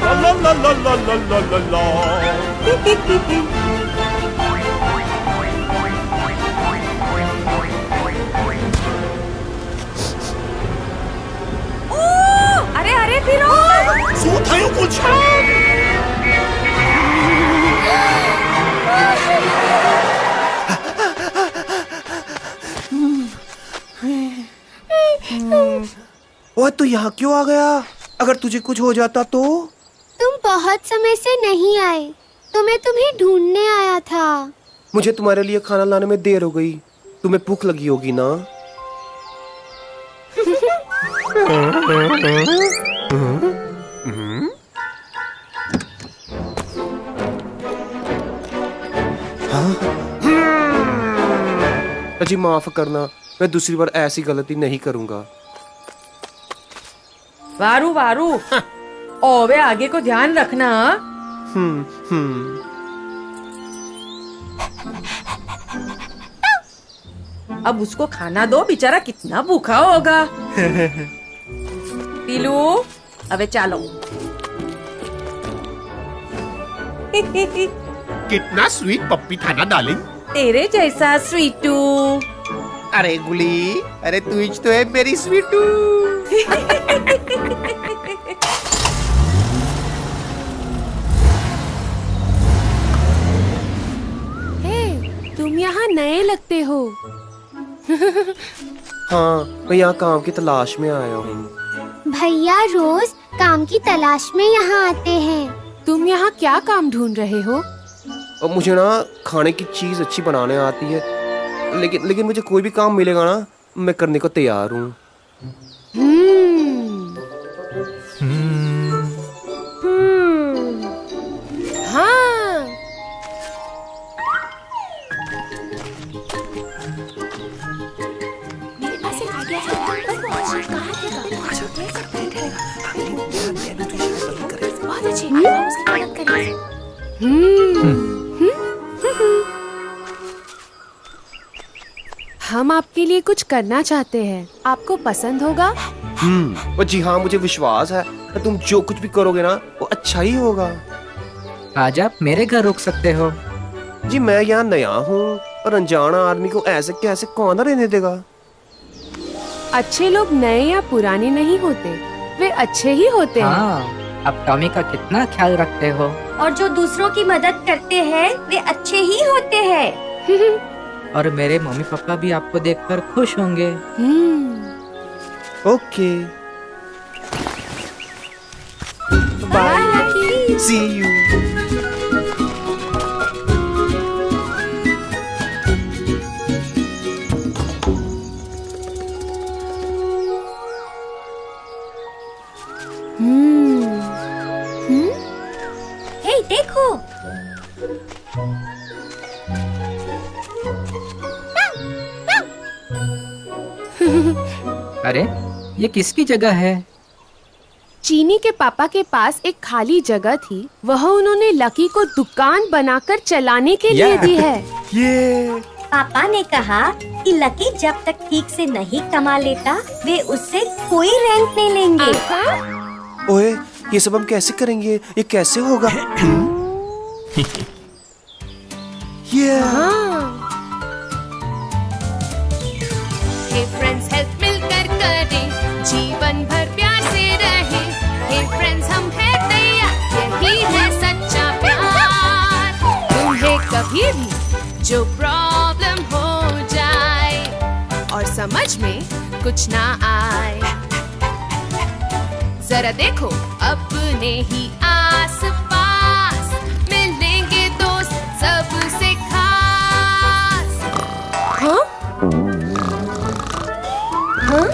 La la la la la la la la। अरे अरे Firoz, Su tayo kulçam। ओए तू यहाँ क्यों आ गया? अगर तुझे कुछ हो जाता तो? तुम बहुत समय से नहीं आए तो मैं तुम्हें ढूंढने आया था। मुझे तुम्हारे लिए खाना लाने में देर हो गई। तुम्हें भूख लगी होगी ना? अजी माफ करना, मैं दूसरी बार ऐसी गलती नहीं करूंगा। वारू वारू, ओवे आगे को ध्यान रखना। अब उसको खाना दो, बेचारा कितना भूखा होगा। पीलू, अबे चालो। कितना स्वीट पप्पी था ना डार्लिंग। तेरे जैसा स्वीटू। अरे गुली, अरे तू ही तो है मेरी स्वीटू। हे, तुम यहाँ नए लगते हो। हाँ, मैं यहाँ काम की तलाश में आया हूँ। भैया रोज काम की तलाश में यहाँ आते हैं। तुम यहाँ क्या काम ढूंढ रहे हो? और मुझे ना खाने की चीज अच्छी बनाने आती है, लेकिन मुझे कोई भी काम मिलेगा ना, मैं करने को तैयार हूँ। हाँ। मेरे पास एक आइडिया है, बस वो आज कहाँ बहुत अच्छी, हम उसकी मदद करेंगे। हम आपके लिए कुछ करना चाहते हैं, आपको पसंद होगा? वो जी हाँ, मुझे विश्वास है कि तुम जो कुछ भी करोगे ना वो अच्छा ही होगा। आज आप मेरे घर रुक सकते हो। जी मैं यहाँ नया हूँ और अनजाना आदमी को ऐसे कैसे कौन रहने देगा? अच्छे लोग नए या पुराने नहीं होते, वे अच्छे ही होते हैं। हाँ, आप टॉमी का कितना ख्याल रखते हो। और जो दूसरों की मदद करते हैं वे अच्छे ही होते हैं। और मेरे मम्मी पापा भी आपको देखकर खुश होंगे। Okay, bye, see you. Hey देखो, अरे ये किसकी जगह है? चीनी के पापा के पास एक खाली जगह थी, वह उन्होंने लकी को दुकान बनाकर चलाने के लिए दी है। ये पापा ने कहा कि लकी जब तक ठीक से नहीं कमा लेता वे उससे कोई रेंट नहीं लेंगे। ओए, ये सब हम कैसे करेंगे? ये कैसे होगा? ये हे फ्रेंड्स, हेल्प मिलकर करें, जीवन भर प्यार से रहे। हे फ्रेंड्स, हम हैं तैयार, यही है सच्चा प्यार। तुम्हें कभी भी जो प्रॉब्लम हो जाए और समझ में कुछ ना आए, जरा देखो अपने ही आस-पास, मिलेंगे दोस्त सबसे खास। हाँ? हाँ?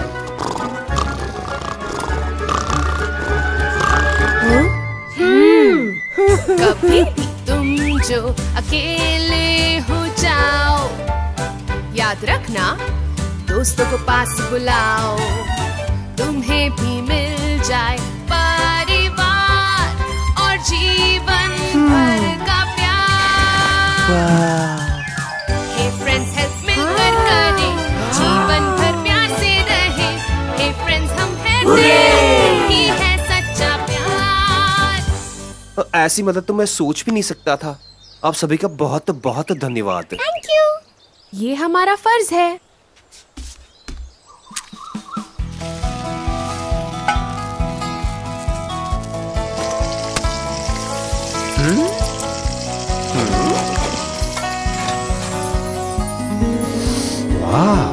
कभी भी तुम जो अकेले हो जाओ, याद रखना दोस्तों को पास बुलाओ, तुम्हें भी मिल जाए परिवार और जीवन भर का प्यार। हे फ्रेंड्स, हेल्प मिलकर करें, जीवन भर प्यार से रहे। हे फ्रेंड्स, हम ऐसी मदद तो मैं सोच भी नहीं सकता था। आप सभी का बहुत बहुत धन्यवाद। Thank you. ये हमारा फर्ज है। वाह,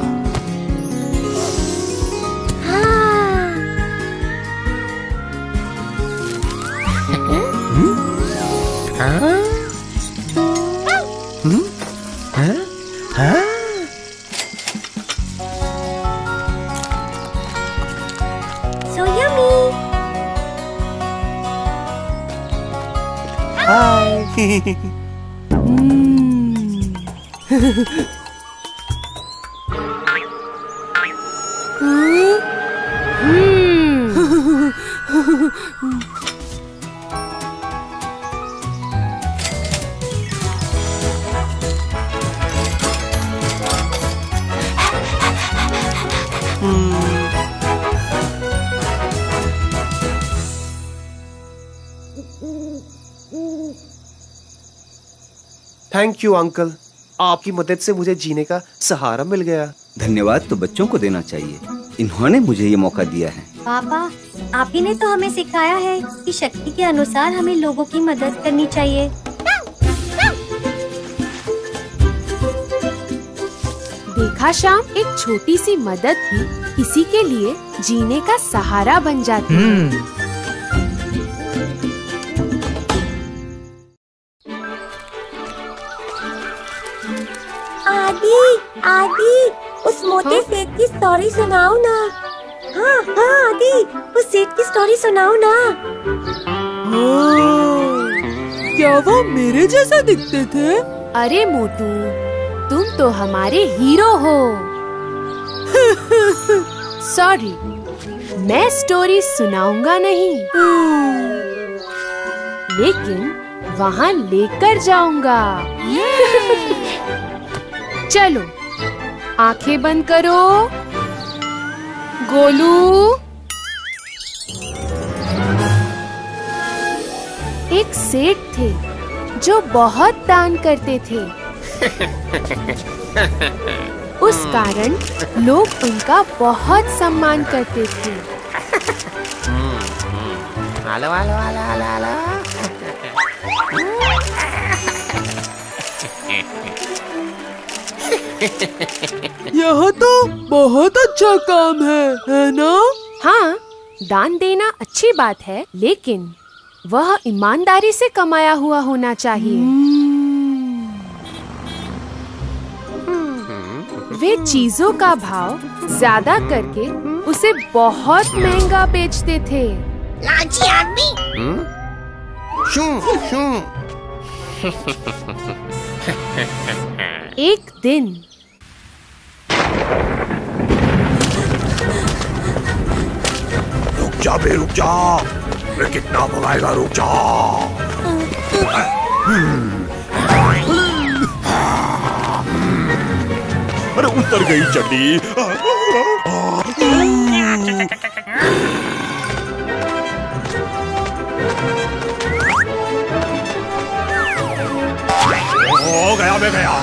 So yummy. Thank you uncle, आपकी मदद से मुझे जीने का सहारा मिल गया। धन्यवाद तो बच्चों को देना चाहिए, इन्होंने मुझे ये मौका दिया है। पापा, आप ही ने तो हमें सिखाया है कि शक्ति के अनुसार हमें लोगों की मदद करनी चाहिए। देखा श्याम, एक छोटी सी मदद भी किसी के लिए जीने का सहारा बन जाती है। आदि, उस मोटे सेठ की स्टोरी सुनाओ ना। हाँ आदि, उस सेठ की स्टोरी सुनाओ ना। क्या वो मेरे जैसा दिखते थे? अरे मोटू, तुम तो हमारे हीरो हो। सॉरी, मैं स्टोरी सुनाऊंगा नहीं, लेकिन वहाँ लेकर जाऊंगा। चलो, आंखें बंद करो। गोलू, एक सेठ थे जो बहुत दान करते थे। उस कारण लोग उनका बहुत सम्मान करते थे। Hello hello hello hello hello. यह तो बहुत अच्छा काम है ना? हाँ, दान देना अच्छी बात है, लेकिन वह ईमानदारी से कमाया हुआ होना चाहिए। वे चीजों का भाव ज्यादा करके उसे बहुत महंगा बेचते थे। लालची आदमी। एक दिन रुक जा बे, रुक जा। मैं कितना भगाएगा, रुक जा। अरे उतर गई चड्डी। हो गया, मैं गया।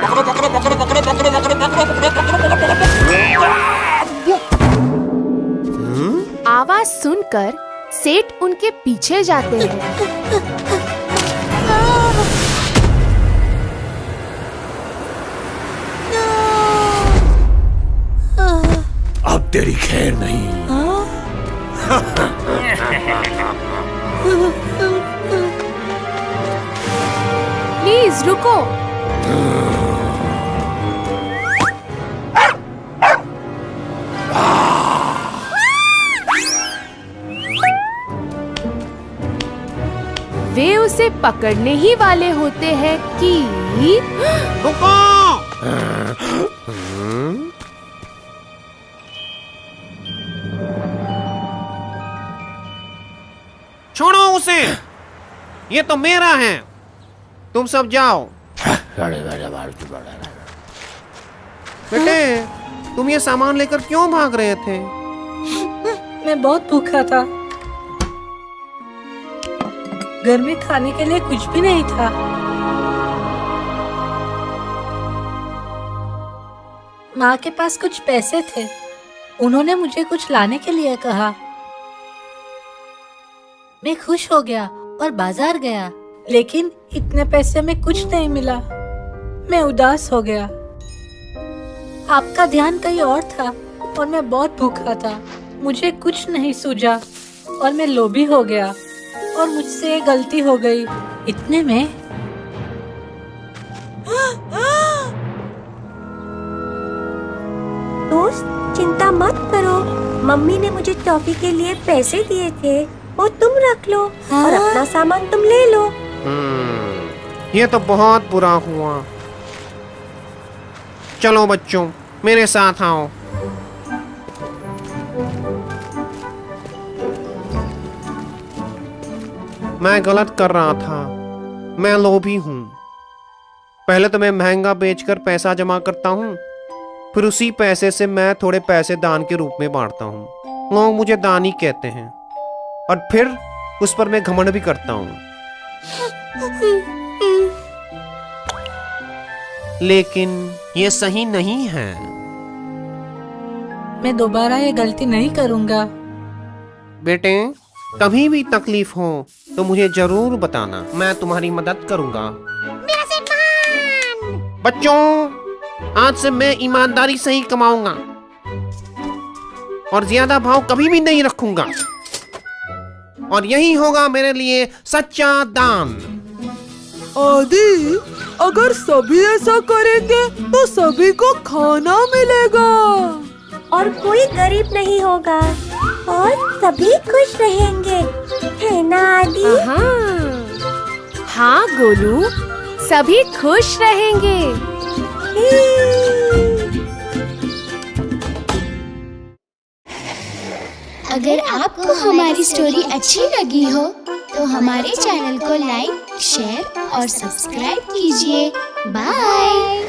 पकड़ो पकड़ो पकड़ो पकड़ो पकड़ो पकड़ो पकड़ो पकड़ो। आवाज सुनकर सेठ उनके पीछे जाते हैं। अब तेरी खैर नहीं। प्लीज रुको। वे उसे पकड़ने ही वाले होते हैं कि छोड़ो उसे, ये तो मेरा है। तुम सब जाओ। बेटे, तुम ये सामान लेकर क्यों भाग रहे थे? मैं बहुत भूखा था। घर में खाने के लिए कुछ भी नहीं था। माँ के पास कुछ पैसे थे, उन्होंने मुझे कुछ लाने के लिए कहा। मैं खुश हो गया और बाजार गया, लेकिन इतने पैसे में कुछ नहीं मिला। मैं उदास हो गया। आपका ध्यान कहीं और था और मैं बहुत भूखा था। मुझे कुछ नहीं सूझा और मैं लोभी हो गया और मुझसे ये गलती हो गई। इतने में दोस्त, चिंता मत करो, मम्मी ने मुझे टॉफी के लिए पैसे दिए थे, वो तुम रख लो और अपना सामान तुम ले लो। ये तो बहुत बुरा हुआ। चलो बच्चों, मेरे साथ आओ। मैं गलत कर रहा था, मैं लोभी हूँ। पहले तो मैं महंगा बेचकर पैसा जमा करता हूँ, फिर उसी पैसे से मैं थोड़े पैसे दान के रूप में बांटता हूँ। लोग मुझे दानी कहते हैं और फिर उस पर मैं घमंड भी करता हूँ। लेकिन ये सही नहीं है। मैं दोबारा ये गलती नहीं करूँगा। बेटे, कभी भी तकलीफ हो तो मुझे जरूर बताना, मैं तुम्हारी मदद करूंगा। बच्चों, आज से मैं ईमानदारी से ही कमाऊंगा और ज्यादा भाव कभी भी नहीं रखूंगा, और यही होगा मेरे लिए सच्चा दान। आदि, अगर सभी ऐसा करेंगे तो सभी को खाना मिलेगा और कोई गरीब नहीं होगा और सभी खुश रहेंगे, है ना आदि? हाँ गोलू, सभी खुश रहेंगे। अगर आपको हमारी स्टोरी अच्छी लगी हो तो हमारे चैनल को लाइक, शेयर और सब्सक्राइब कीजिए। बाय।